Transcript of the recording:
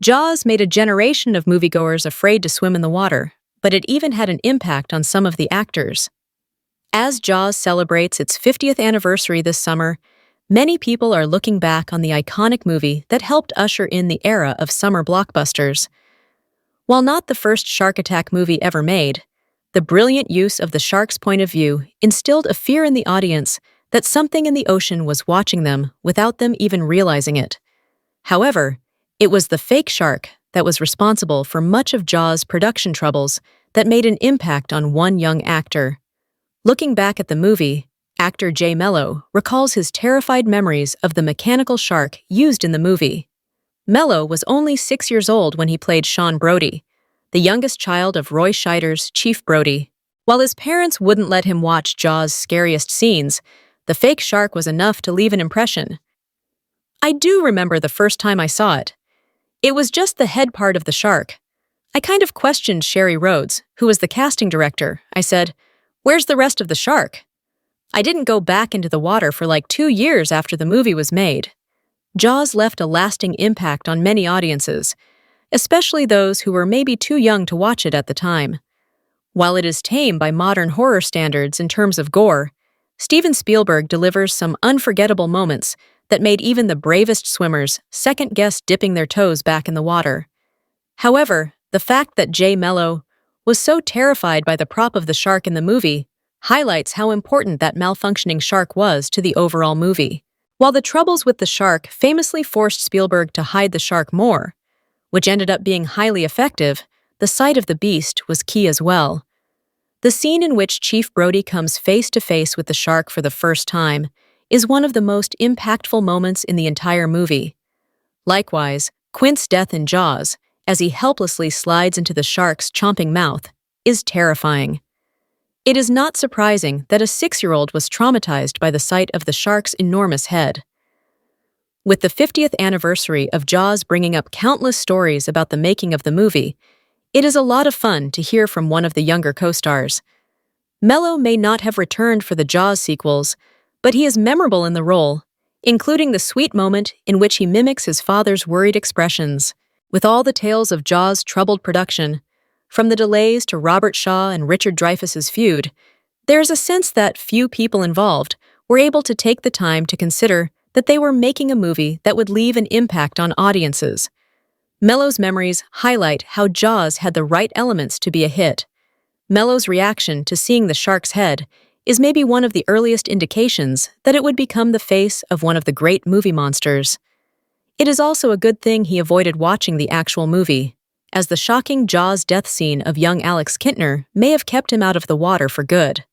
Jaws made a generation of moviegoers afraid to swim in the water, but it even had an impact on some of the actors. As Jaws celebrates its 50th anniversary this summer, many people are looking back on the iconic movie that helped usher in the era of summer blockbusters. While not the first shark attack movie ever made, the brilliant use of the shark's point of view instilled a fear in the audience that something in the ocean was watching them without them even realizing it. However, it was the fake shark that was responsible for much of Jaws' production troubles that made an impact on one young actor. Looking back at the movie, actor Jay Mello recalls his terrified memories of the mechanical shark used in the movie. Mello was only 6 years old when he played Sean Brody, the youngest child of Roy Scheider's Chief Brody. While his parents wouldn't let him watch Jaws' scariest scenes, the fake shark was enough to leave an impression. I do remember the first time I saw it. It was just the head part of the shark. I kind of questioned Sherry Rhodes, who was the casting director. I said, "Where's the rest of the shark?" I didn't go back into the water for like 2 years after the movie was made. Jaws left a lasting impact on many audiences, especially those who were maybe too young to watch it at the time. While it is tame by modern horror standards in terms of gore, Steven Spielberg delivers some unforgettable moments that made even the bravest swimmers second-guess dipping their toes back in the water. However, the fact that Jay Mello was so terrified by the prop of the shark in the movie highlights how important that malfunctioning shark was to the overall movie. While the troubles with the shark famously forced Spielberg to hide the shark more, which ended up being highly effective, the sight of the beast was key as well. The scene in which Chief Brody comes face-to-face with the shark for the first time is one of the most impactful moments in the entire movie. Likewise, Quint's death in Jaws, as he helplessly slides into the shark's chomping mouth, is terrifying. It is not surprising that a 6-year-old was traumatized by the sight of the shark's enormous head. With the 50th anniversary of Jaws bringing up countless stories about the making of the movie, it is a lot of fun to hear from one of the younger co-stars. Mello may not have returned for the Jaws sequels, but he is memorable in the role, including the sweet moment in which he mimics his father's worried expressions. With all the tales of Jaws' troubled production, from the delays to Robert Shaw and Richard Dreyfuss's feud, there is a sense that few people involved were able to take the time to consider that they were making a movie that would leave an impact on audiences. Mello's memories highlight how Jaws had the right elements to be a hit. Mello's reaction to seeing the shark's head is maybe one of the earliest indications that it would become the face of one of the great movie monsters. It is also a good thing he avoided watching the actual movie, as the shocking Jaws death scene of young Alex Kintner may have kept him out of the water for good.